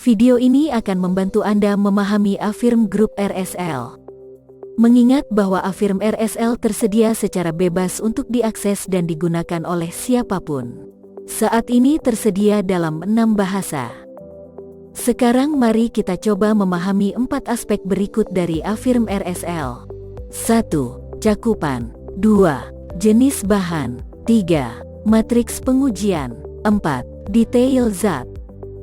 Video ini akan membantu Anda memahami Affirm Group RSL. Mengingat bahwa Affirm RSL tersedia secara bebas untuk diakses dan digunakan oleh siapapun. Saat ini tersedia dalam 6 bahasa. Sekarang mari kita coba memahami 4 aspek berikut dari Affirm RSL. 1. Cakupan. 2. Jenis bahan. 3. Matriks pengujian. 4. Detail zat.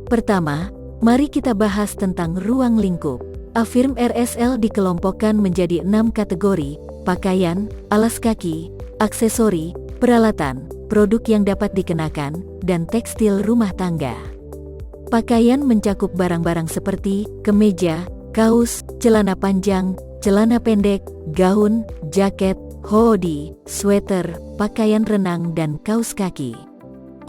Pertama, mari kita bahas tentang ruang lingkup. Affirm RSL dikelompokkan menjadi 6 kategori: pakaian, alas kaki, aksesori, peralatan, produk yang dapat dikenakan, dan tekstil rumah tangga. Pakaian mencakup barang-barang seperti kemeja, kaos, celana panjang, celana pendek, gaun, jaket, hoodie, sweater, pakaian renang, dan kaos kaki.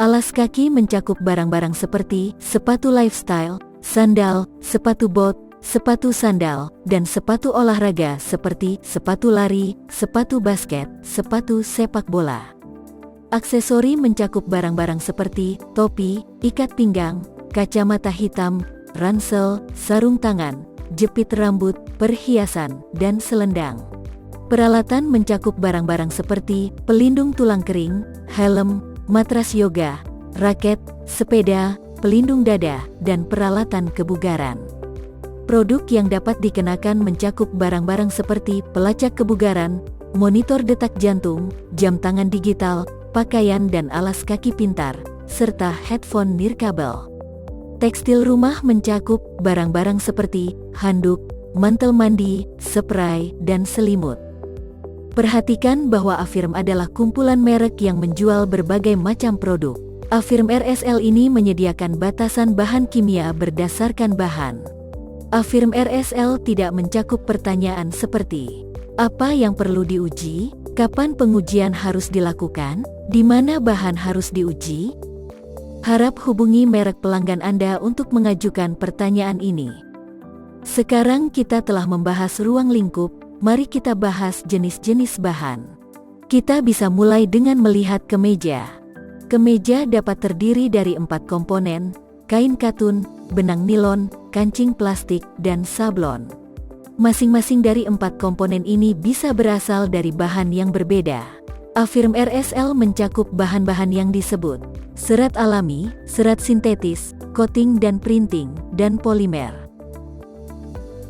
Alas kaki mencakup barang-barang seperti sepatu lifestyle, sandal, sepatu bot, sepatu sandal, dan sepatu olahraga seperti sepatu lari, sepatu basket, sepatu sepak bola. Aksesori mencakup barang-barang seperti topi, ikat pinggang, kacamata hitam, ransel, sarung tangan, jepit rambut, perhiasan, dan selendang. Peralatan mencakup barang-barang seperti pelindung tulang kering, helm, matras yoga, raket, sepeda, pelindung dada, dan peralatan kebugaran. Produk yang dapat dikenakan mencakup barang-barang seperti pelacak kebugaran, monitor detak jantung, jam tangan digital, pakaian dan alas kaki pintar, serta headphone nirkabel. Tekstil rumah mencakup barang-barang seperti handuk, mantel mandi, spray, dan selimut. Perhatikan bahwa Affirm adalah kumpulan merek yang menjual berbagai macam produk. Affirm RSL ini menyediakan batasan bahan kimia berdasarkan bahan. Affirm RSL tidak mencakup pertanyaan seperti, apa yang perlu diuji, kapan pengujian harus dilakukan, di mana bahan harus diuji. Harap hubungi merek pelanggan Anda untuk mengajukan pertanyaan ini. Sekarang kita telah membahas ruang lingkup, mari kita bahas jenis-jenis bahan. Kita bisa mulai dengan melihat kemeja. Kemeja dapat terdiri dari 4 komponen: kain katun, benang nilon, kancing plastik, dan sablon. Masing-masing dari 4 komponen ini bisa berasal dari bahan yang berbeda. Affirm RSL mencakup bahan-bahan yang disebut serat alami, serat sintetis, coating dan printing, dan polimer.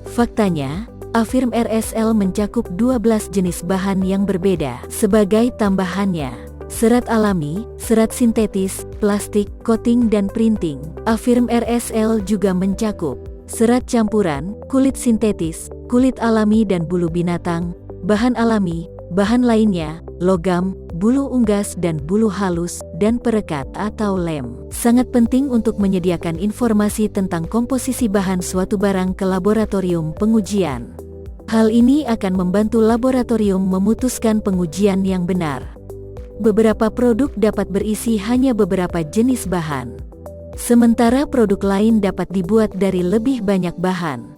Faktanya, Affirm RSL mencakup 12 jenis bahan yang berbeda. Sebagai tambahannya, serat alami, serat sintetis, plastik, coating dan printing. Affirm RSL juga mencakup serat campuran, kulit sintetis, kulit alami dan bulu binatang, bahan alami, bahan lainnya, logam, bulu unggas dan bulu halus, dan perekat atau lem. Sangat penting untuk menyediakan informasi tentang komposisi bahan suatu barang ke laboratorium pengujian. Hal ini akan membantu laboratorium memutuskan pengujian yang benar. Beberapa produk dapat berisi hanya beberapa jenis bahan, sementara produk lain dapat dibuat dari lebih banyak bahan.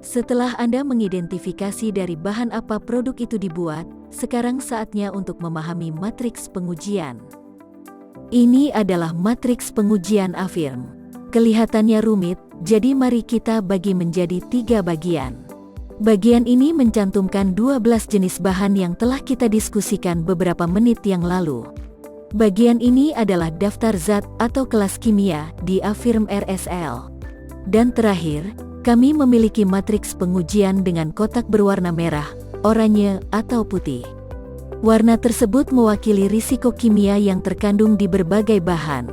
Setelah Anda mengidentifikasi dari bahan apa produk itu dibuat, sekarang saatnya untuk memahami matriks pengujian. Ini adalah matriks pengujian Affirm. Kelihatannya rumit, jadi mari kita bagi menjadi 3 bagian. Bagian ini mencantumkan 12 jenis bahan yang telah kita diskusikan beberapa menit yang lalu. Bagian ini adalah daftar zat atau kelas kimia di Affirm RSL. Dan terakhir, kami memiliki matriks pengujian dengan kotak berwarna merah, oranye, atau putih. Warna tersebut mewakili risiko kimia yang terkandung di berbagai bahan.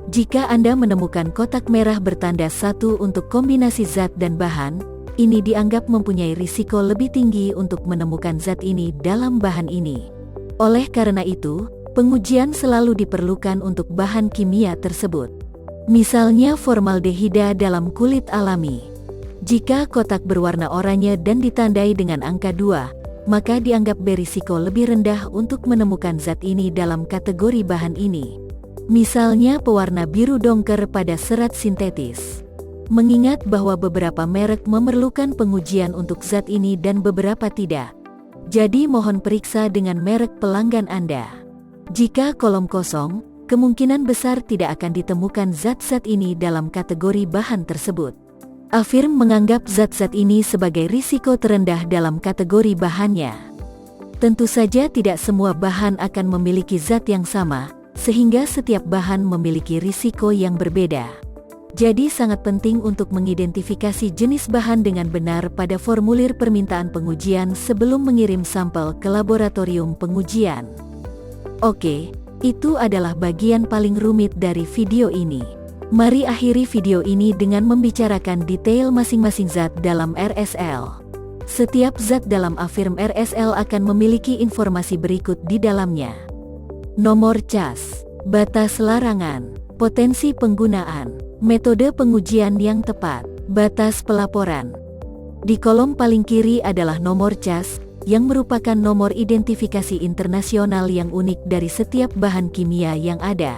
Jika Anda menemukan kotak merah bertanda 1 untuk kombinasi zat dan bahan, ini dianggap mempunyai risiko lebih tinggi untuk menemukan zat ini dalam bahan ini. Oleh karena itu, pengujian selalu diperlukan untuk bahan kimia tersebut. Misalnya formaldehida dalam kulit alami. Jika kotak berwarna oranye dan ditandai dengan angka 2, maka dianggap berisiko lebih rendah untuk menemukan zat ini dalam kategori bahan ini. Misalnya pewarna biru dongker pada serat sintetis. Mengingat bahwa beberapa merek memerlukan pengujian untuk zat ini dan beberapa tidak. Jadi mohon periksa dengan merek pelanggan Anda. Jika kolom kosong, kemungkinan besar tidak akan ditemukan zat-zat ini dalam kategori bahan tersebut. Affirm menganggap zat-zat ini sebagai risiko terendah dalam kategori bahannya. Tentu saja tidak semua bahan akan memiliki zat yang sama, sehingga setiap bahan memiliki risiko yang berbeda. Jadi sangat penting untuk mengidentifikasi jenis bahan dengan benar pada formulir permintaan pengujian sebelum mengirim sampel ke laboratorium pengujian. Oke, itu adalah bagian paling rumit dari video ini. Mari akhiri video ini dengan membicarakan detail masing-masing zat dalam RSL. Setiap zat dalam Affirm RSL akan memiliki informasi berikut di dalamnya. Nomor CAS, batas larangan, potensi penggunaan, metode pengujian yang tepat, batas pelaporan. Di kolom paling kiri adalah nomor CAS, yang merupakan nomor identifikasi internasional yang unik dari setiap bahan kimia yang ada.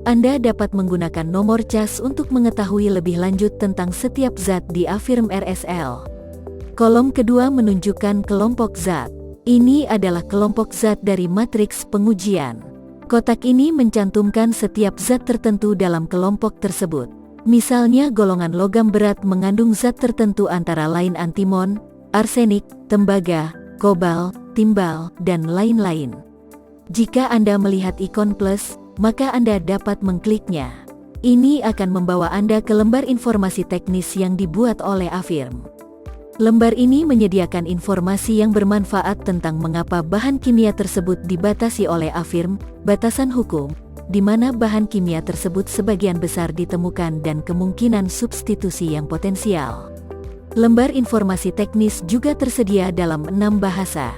Anda dapat menggunakan nomor CAS untuk mengetahui lebih lanjut tentang setiap zat di Affirm RSL. Kolom kedua menunjukkan kelompok zat. Ini adalah kelompok zat dari matriks pengujian. Kotak ini mencantumkan setiap zat tertentu dalam kelompok tersebut. Misalnya golongan logam berat mengandung zat tertentu antara lain antimon, arsenik, tembaga, kobal, timbal, dan lain-lain. Jika Anda melihat ikon plus, maka Anda dapat mengkliknya. Ini akan membawa Anda ke lembar informasi teknis yang dibuat oleh Affirm. Lembar ini menyediakan informasi yang bermanfaat tentang mengapa bahan kimia tersebut dibatasi oleh Affirm, batasan hukum, di mana bahan kimia tersebut sebagian besar ditemukan dan kemungkinan substitusi yang potensial. Lembar informasi teknis juga tersedia dalam 6 bahasa.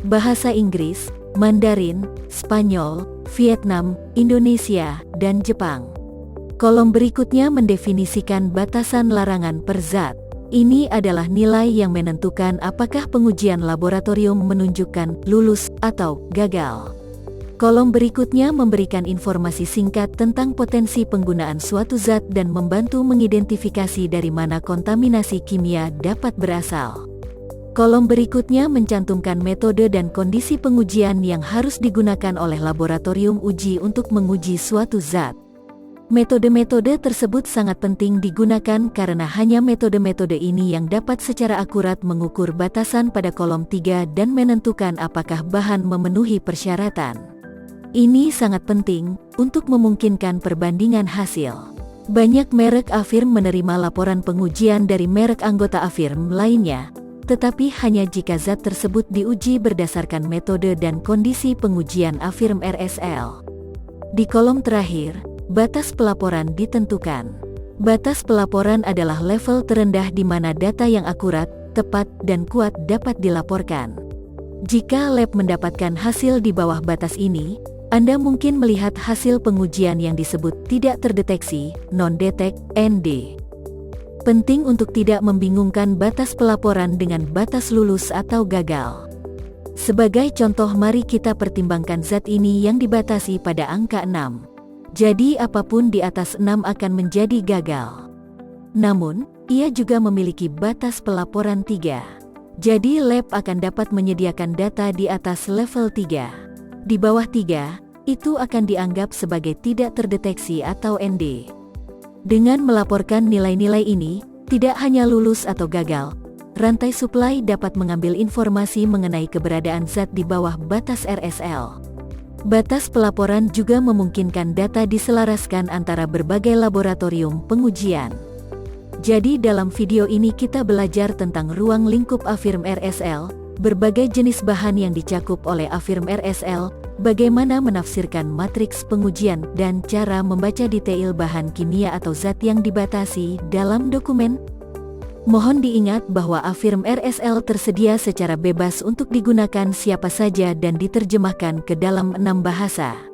Bahasa Inggris, Mandarin, Spanyol, Vietnam, Indonesia, dan Jepang. Kolom berikutnya mendefinisikan batasan larangan per zat. Ini adalah nilai yang menentukan apakah pengujian laboratorium menunjukkan lulus atau gagal. Kolom berikutnya memberikan informasi singkat tentang potensi penggunaan suatu zat dan membantu mengidentifikasi dari mana kontaminasi kimia dapat berasal. Kolom berikutnya mencantumkan metode dan kondisi pengujian yang harus digunakan oleh laboratorium uji untuk menguji suatu zat. Metode-metode tersebut sangat penting digunakan karena hanya metode-metode ini yang dapat secara akurat mengukur batasan pada kolom 3 dan menentukan apakah bahan memenuhi persyaratan. Ini sangat penting untuk memungkinkan perbandingan hasil. Banyak merek Affirm menerima laporan pengujian dari merek anggota Affirm lainnya, tetapi hanya jika zat tersebut diuji berdasarkan metode dan kondisi pengujian Affirm RSL. Di kolom terakhir, batas pelaporan ditentukan. Batas pelaporan adalah level terendah di mana data yang akurat, tepat, dan kuat dapat dilaporkan. Jika lab mendapatkan hasil di bawah batas ini, Anda mungkin melihat hasil pengujian yang disebut tidak terdeteksi, non-detect, ND. Penting untuk tidak membingungkan batas pelaporan dengan batas lulus atau gagal. Sebagai contoh, mari kita pertimbangkan zat ini yang dibatasi pada angka 6. Jadi apapun di atas 6 akan menjadi gagal. Namun, ia juga memiliki batas pelaporan 3. Jadi lab akan dapat menyediakan data di atas level 3. Di bawah 3, itu akan dianggap sebagai tidak terdeteksi atau ND. Dengan melaporkan nilai-nilai ini, tidak hanya lulus atau gagal, rantai supply dapat mengambil informasi mengenai keberadaan zat di bawah batas RSL. Batas pelaporan juga memungkinkan data diselaraskan antara berbagai laboratorium pengujian. Jadi dalam video ini kita belajar tentang ruang lingkup Affirm RSL, berbagai jenis bahan yang dicakup oleh Affirm RSL, bagaimana menafsirkan matriks pengujian, dan cara membaca detail bahan kimia atau zat yang dibatasi dalam dokumen. Mohon diingat bahwa Affirm RSL tersedia secara bebas untuk digunakan siapa saja dan diterjemahkan ke dalam 6 bahasa.